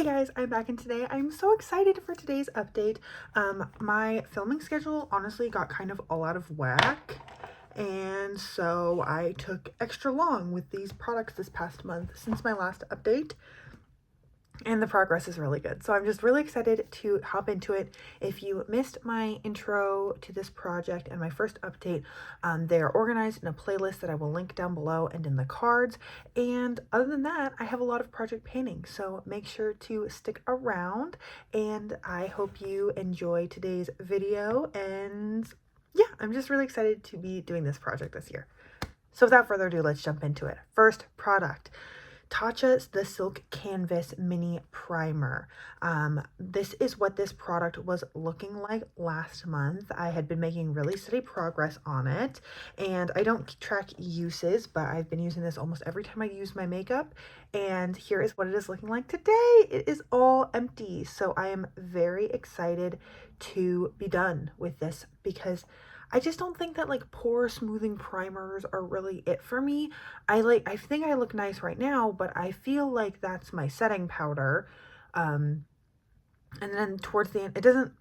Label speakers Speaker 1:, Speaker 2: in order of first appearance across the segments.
Speaker 1: Guys, I'm back, and today I'm so excited for today's update. My filming schedule honestly got kind of all out of whack, and so I took extra long with these products this past month since my last update. And the progress is really good. So I'm just really excited to hop into it. If you missed my intro to this project and my first update, they are organized in a playlist that I will link down below and in the cards. And other than that, I have a lot of project painting. So make sure to stick around, and I hope you enjoy today's video. And yeah, I'm just really excited to be doing this project this year. So without further ado, let's jump into it. First product. Tatcha's the Silk Canvas Mini Primer. This is what this product was looking like last month. I had been making really steady progress on it, and I don't track uses, but I've been using this almost every time I use my makeup, and here is what it is looking like today. It is all empty, so I am very excited to be done with this because I just don't think that like pore smoothing primers are really it for me. I think I look nice right now, but I feel like that's my setting powder. And then towards the end, it doesn't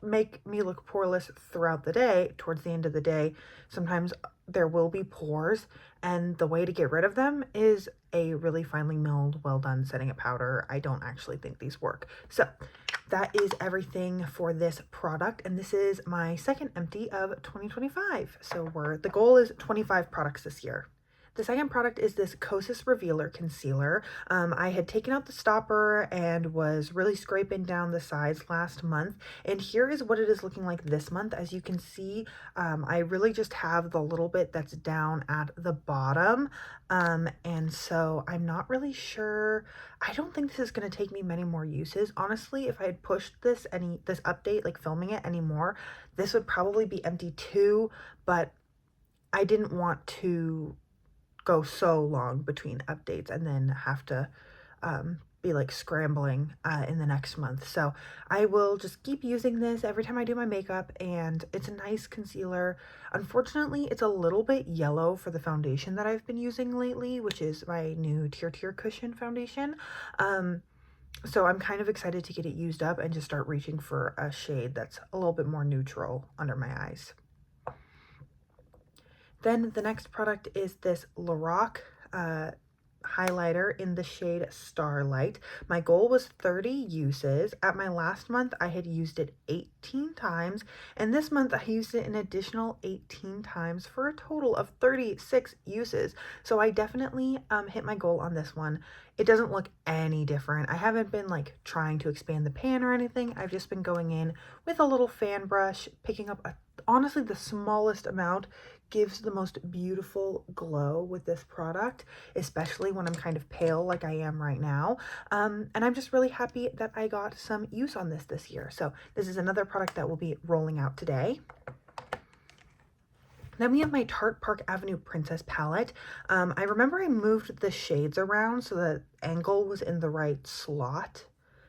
Speaker 1: make me look poreless throughout the day. Towards the end of the day, sometimes there will be pores, and the way to get rid of them is a really finely milled, well done setting powder. I don't actually think these work. So that is everything for this product, and this is my second empty of 2025. So the goal is 25 products this year. The second product is this Kosas Revealer Concealer. I had taken out the stopper and was really scraping down the sides last month, and here is what it is looking like this month. As you can see, I really just have the little bit that's down at the bottom, and so I'm not really sure. I don't think this is going to take me many more uses. Honestly, if I had pushed this update, like filming it anymore, this would probably be empty too, but I didn't want to go so long between updates and then have to be like scrambling in the next month. So I will just keep using this every time I do my makeup, and it's a nice concealer. Unfortunately, it's a little bit yellow for the foundation that I've been using lately, which is my new Tear Cushion foundation. So I'm kind of excited to get it used up and just start reaching for a shade that's a little bit more neutral under my eyes. Then the next product is this Lorac highlighter in the shade Starlight. My goal was 30 uses. At my last month, I had used it 18 times, and this month I used it an additional 18 times for a total of 36 uses. So I definitely hit my goal on this one. It doesn't look any different. I haven't been like trying to expand the pan or anything. I've just been going in with a little fan brush, picking up honestly the smallest amount. Gives the most beautiful glow with this product, especially when I'm kind of pale like I am right now. And I'm just really happy that I got some use on this year. So this is another product that will be rolling out today. Then we have my Tarte Park Avenue Princess palette. I remember I moved the shades around so that Angle was in the right slot.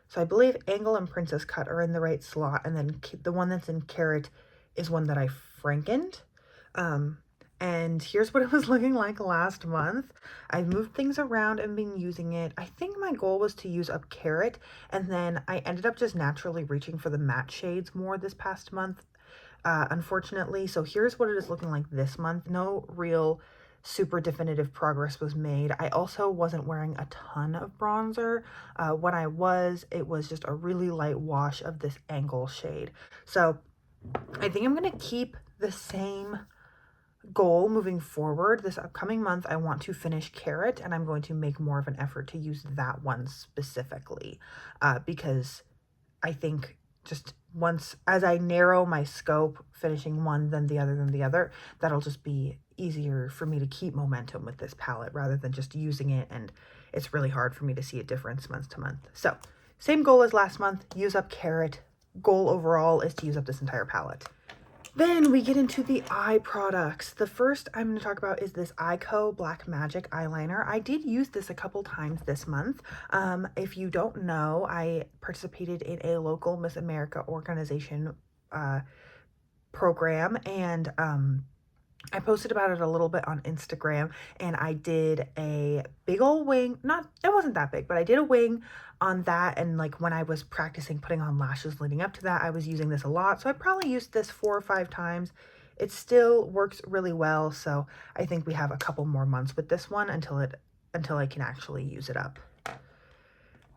Speaker 1: So I believe Angle and Princess Cut are in the right slot, and then the one that's in Carrot is one that I frankened. And here's what it was looking like last month. I've moved things around and been using it. I think my goal was to use up Carrot, and then I ended up just naturally reaching for the matte shades more this past month, unfortunately. So here's what it is looking like this month. No real super definitive progress was made. I also wasn't wearing a ton of bronzer. When I was, it was just a really light wash of this Angle shade. So I think I'm going to keep the same goal moving forward. This upcoming month, I want to finish Carrot, and I'm going to make more of an effort to use that one specifically, because I think just once, as I narrow my scope, finishing one, then the other, that'll just be easier for me to keep momentum with this palette rather than just using it, and it's really hard for me to see a difference month to month. So same goal as last month, use up Carrot. Goal overall is to use up this entire palette. Then we get into the eye products. The first I'm going to talk about is this Ico Black Magic eyeliner. I did use this a couple times this month. If you don't know, I participated in a local Miss America organization program, and I posted about it a little bit on Instagram, and I did a big old wing. Not, it wasn't that big, but I did a wing on that. And like when I was practicing putting on lashes leading up to that, I was using this a lot. So I probably used this 4 or 5 times. It still works really well. So I think we have a couple more months with this one until I can actually use it up.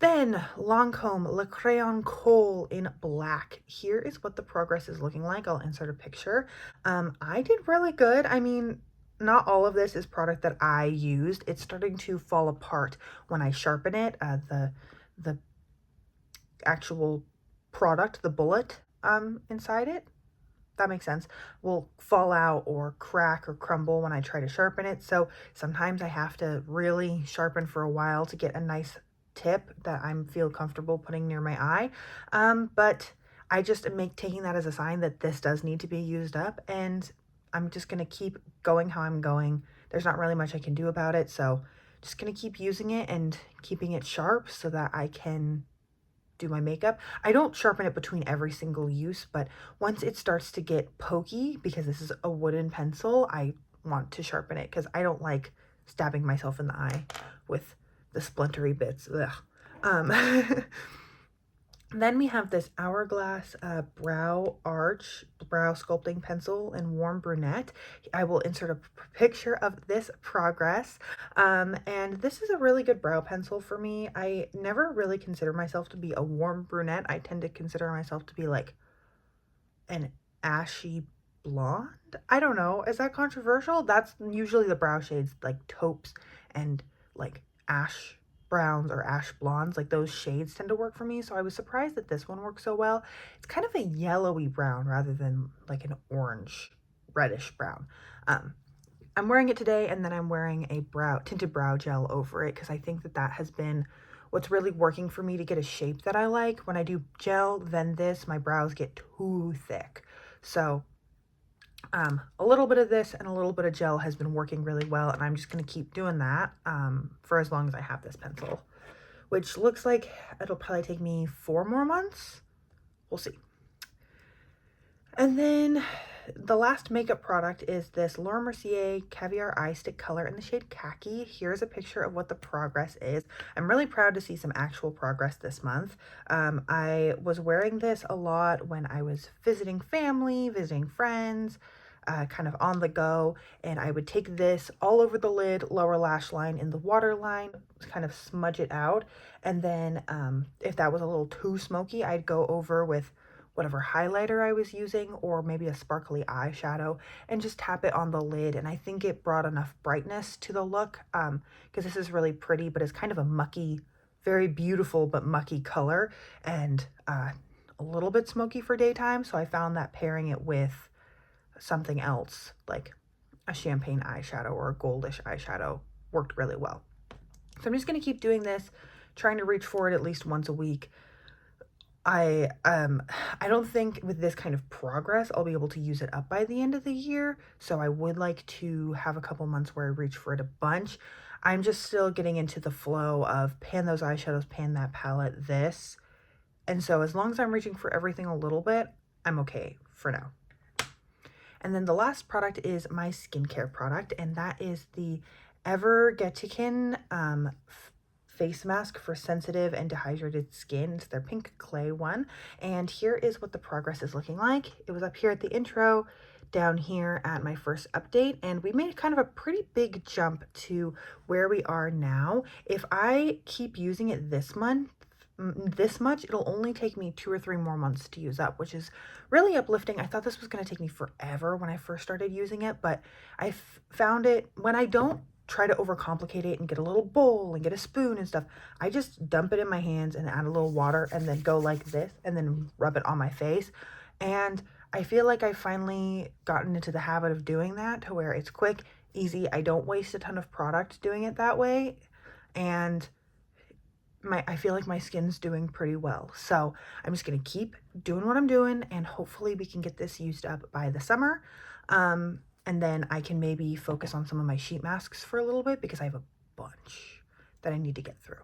Speaker 1: Then Lancome Le Crayon Coal in black. Here is what the progress is looking like. I'll insert a picture. I did really good. I mean, not all of this is product that I used. It's starting to fall apart when I sharpen it. The actual product, the bullet inside it, that makes sense, will fall out or crack or crumble when I try to sharpen it. So sometimes I have to really sharpen for a while to get a nice tip that I feel comfortable putting near my eye. But I just am taking that as a sign that this does need to be used up, and I'm just going to keep going how I'm going. There's not really much I can do about it, so just going to keep using it and keeping it sharp so that I can do my makeup. I don't sharpen it between every single use, but once it starts to get pokey, because this is a wooden pencil, I want to sharpen it because I don't like stabbing myself in the eye with the splintery bits. Ugh. Then we have this Hourglass brow sculpting pencil in warm brunette. I will insert a picture of this progress. And this is a really good brow pencil for me. I never really consider myself to be a warm brunette. I tend to consider myself to be like an ashy blonde. I don't know. Is that controversial? That's usually the brow shades, like taupes and like ash browns or ash blondes, like those shades tend to work for me. So I was surprised that this one works so well. It's kind of a yellowy brown rather than like an orange reddish brown. I'm wearing it today, and then I'm wearing a tinted brow gel over it because I think that has been what's really working for me to get a shape that I like. When I do gel, then my brows get too thick. So a little bit of this and a little bit of gel has been working really well, and I'm just going to keep doing that for as long as I have this pencil, which looks like it'll probably take me 4 more months. We'll see. And then the last makeup product is this Laura Mercier Caviar Eye Stick Color in the shade Khaki. Here's a picture of what the progress is. I'm really proud to see some actual progress this month. I was wearing this a lot when I was visiting family, visiting friends, kind of on the go, and I would take this all over the lid, lower lash line, in the waterline, kind of smudge it out, and then if that was a little too smoky, I'd go over with whatever highlighter I was using or maybe a sparkly eyeshadow and just tap it on the lid, and I think it brought enough brightness to the look because this is really pretty, but it's kind of a mucky, very beautiful but mucky color, and a little bit smoky for daytime, so I found that pairing it with something else like a champagne eyeshadow or a goldish eyeshadow worked really well. So I'm just going to keep doing this, trying to reach for it at least once a week. I don't think with this kind of progress I'll be able to use it up by the end of the year, so I would like to have a couple months where I reach for it a bunch. I'm just still getting into the flow of pan those eyeshadows, pan that palette, this. And so as long as I'm reaching for everything a little bit, I'm okay for now. And then the last product is my skincare product, and that is the Evergetiken face mask for sensitive and dehydrated skin. It's their pink clay one, and here is what the progress is looking like. It was up here at the intro, down here at my first update, and we made kind of a pretty big jump to where we are now. If I keep using it this much, it'll only take me 2 or 3 more months to use up, which is really uplifting. I thought this was going to take me forever when I first started using it, but I found it when I don't try to overcomplicate it and get a little bowl and get a spoon and stuff. I just dump it in my hands and add a little water and then go like this and then rub it on my face. And I feel like I've finally gotten into the habit of doing that to where it's quick, easy. I don't waste a ton of product doing it that way. And I feel like my skin's doing pretty well. So I'm just going to keep doing what I'm doing, and hopefully we can get this used up by the summer. And then I can maybe focus on some of my sheet masks for a little bit because I have a bunch that I need to get through.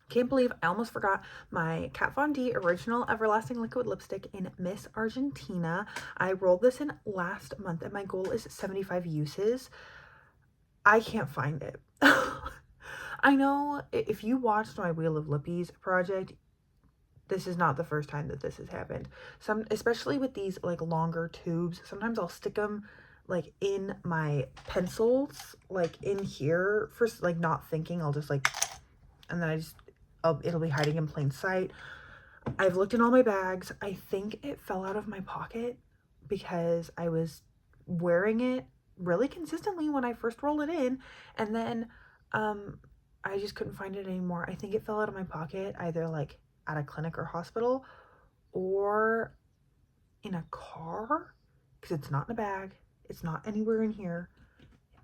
Speaker 1: Can't believe I almost forgot my Kat Von D Original Everlasting Liquid Lipstick in Miss Argentina. I rolled this in last month and my goal is 75 uses. I can't find it. I know if you watched my Wheel of Lippies project, this is not the first time that this has happened. Especially with these like longer tubes, sometimes I'll stick them like in my pencils, like in here for like not thinking. I'll just like, and then it'll be hiding in plain sight. I've looked in all my bags. I think it fell out of my pocket because I was wearing it really consistently when I first rolled it in, and then I just couldn't find it anymore. I think it fell out of my pocket either like at a clinic or hospital or in a car, because it's not in a bag. It's not anywhere in here.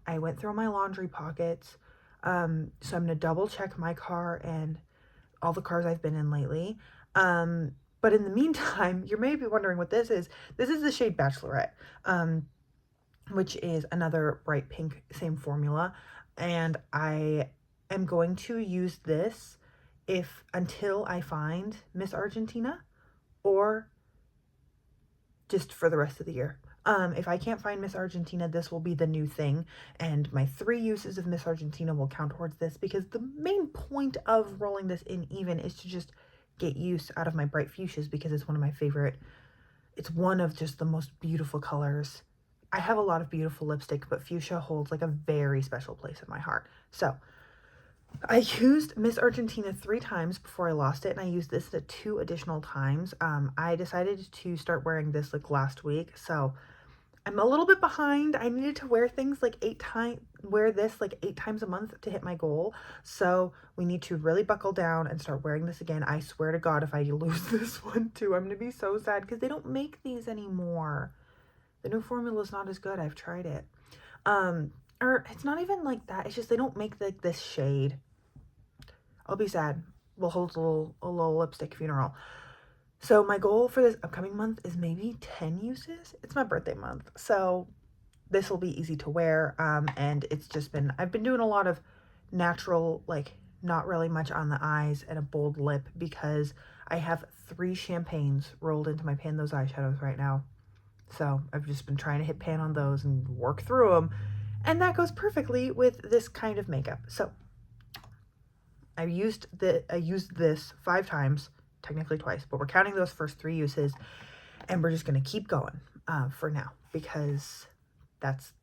Speaker 1: I went through my laundry pockets. So I'm going to double check my car and all the cars I've been in lately. But in the meantime, you may be wondering what this is. This is the shade Bachelorette, which is another bright pink, same formula. And I am going to use this until I find Miss Argentina, or just for the rest of the year. If I can't find Miss Argentina, this will be the new thing, and my 3 uses of Miss Argentina will count towards this, because the main point of rolling this in even is to just get use out of my bright fuchsias, because it's one of my favorite. It's one of just the most beautiful colors. I have a lot of beautiful lipstick, but fuchsia holds like a very special place in my heart. So I used Miss Argentina 3 times before I lost it, and I used this 2 additional times. I decided to start wearing this like last week, so I'm a little bit behind. I needed to wear things like 8 times a month to hit my goal. So we need to really buckle down and start wearing this again. I swear to God, if I lose this one too, I'm gonna be so sad, because they don't make these anymore. The new formula is not as good. I've tried it. Or it's not even like that. It's just they don't make like this shade. I'll be sad. We'll hold a little lipstick funeral. So my goal for this upcoming month is maybe 10 uses. It's my birthday month, so this will be easy to wear. And it's just I've been doing a lot of natural, like not really much on the eyes and a bold lip, because I have 3 champagnes rolled into my Pan Those eyeshadows right now. So I've just been trying to hit pan on those and work through them. And that goes perfectly with this kind of makeup. So I used this 5 times, technically twice, but we're counting those first 3 uses, and we're just going to keep going for now, because that's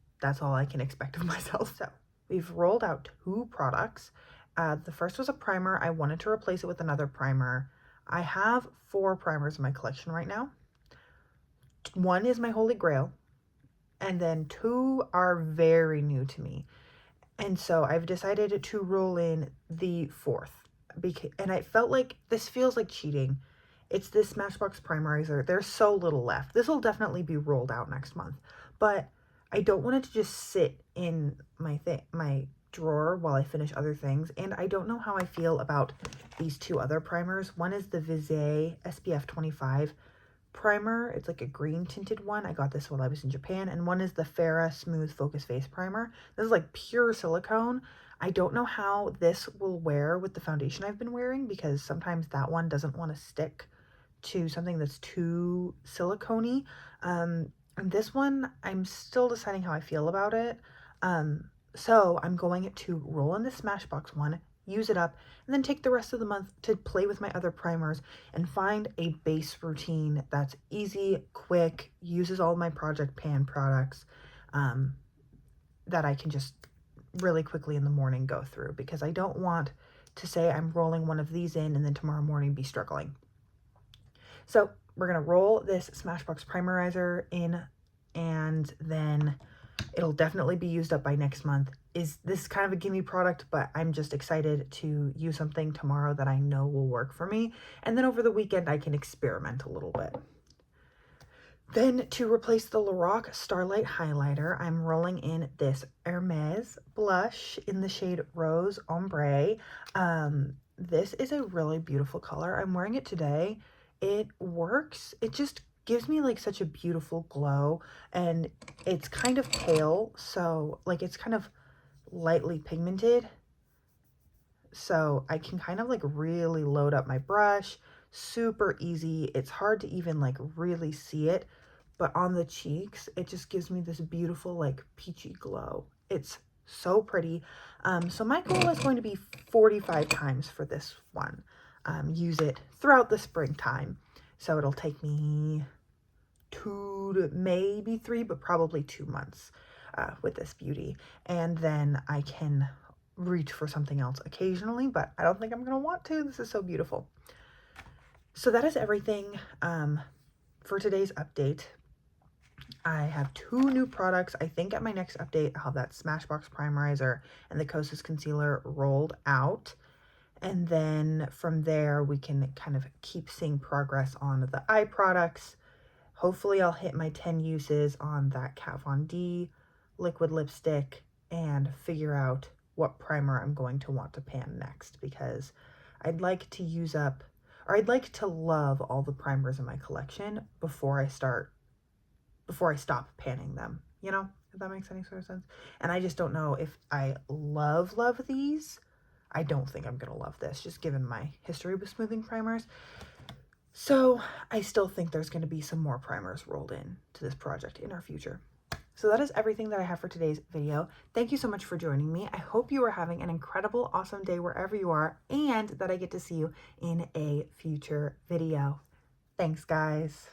Speaker 1: all I can expect of myself. So we've rolled out 2 products. The first was a primer. I wanted to replace it with another primer. I have 4 primers in my collection right now. 1 is my holy grail, and then 2 are very new to me. And so I've decided to roll in the 4th, and I felt like this feels like cheating. It's this Smashbox Primerizer. There's so little left. This will definitely be rolled out next month, but I don't want it to just sit in my drawer while I finish other things. And I don't know how I feel about these 2 other primers. One is the Visay SPF 25 primer. It's like a green tinted one. I got this while I was in Japan. And one is the Farah Smooth Focus Face Primer. This is like pure silicone. I don't know how this will wear with the foundation I've been wearing, because sometimes that one doesn't want to stick to something that's too silicone-y. And this one, I'm still deciding how I feel about it. So I'm going to roll in the Smashbox one, use it up, and then take the rest of the month to play with my other primers and find a base routine that's easy, quick, uses all my Project Pan products, that I can just really quickly in the morning go through, because I don't want to say I'm rolling one of these in and then tomorrow morning be struggling. So we're going to roll this Smashbox Primerizer in, and then it'll definitely be used up by next month. This is kind of a gimme product, but I'm just excited to use something tomorrow that I know will work for me. And then over the weekend, I can experiment a little bit. Then to replace the Lorac Starlight Highlighter, I'm rolling in this Hermes blush in the shade Rose Ombre. This is a really beautiful color. I'm wearing it today. It works. It just gives me like such a beautiful glow, and it's kind of pale, so like it's kind of lightly pigmented. so I can kind of like really load up my brush. Super easy. It's hard to even like really see it, but on the cheeks, it just gives me this beautiful like peachy glow. It's so pretty. So my goal is going to be 45 times for this one. Use it throughout the springtime. So it'll take me 2 to maybe 3, but probably 2 months with this beauty. And then I can reach for something else occasionally, but I don't think I'm going to want to. This is so beautiful. So that is everything for today's update. I have 2 new products. I think at my next update, I'll have that Smashbox Primerizer and the Kosas Concealer rolled out. And then from there, we can kind of keep seeing progress on the eye products. Hopefully I'll hit my 10 uses on that Kat Von D liquid lipstick and figure out what primer I'm going to want to pan next, because I'd like to use up, or I'd like to love all the primers in my collection before I stop panning them, you know, if that makes any sort of sense. And I just don't know if I love these. I don't think I'm going to love this, just given my history with smoothing primers. So I still think there's going to be some more primers rolled in to this project in our future. So that is everything that I have for today's video. Thank you so much for joining me. I hope you are having an incredible, awesome day wherever you are, and that I get to see you in a future video. Thanks, guys.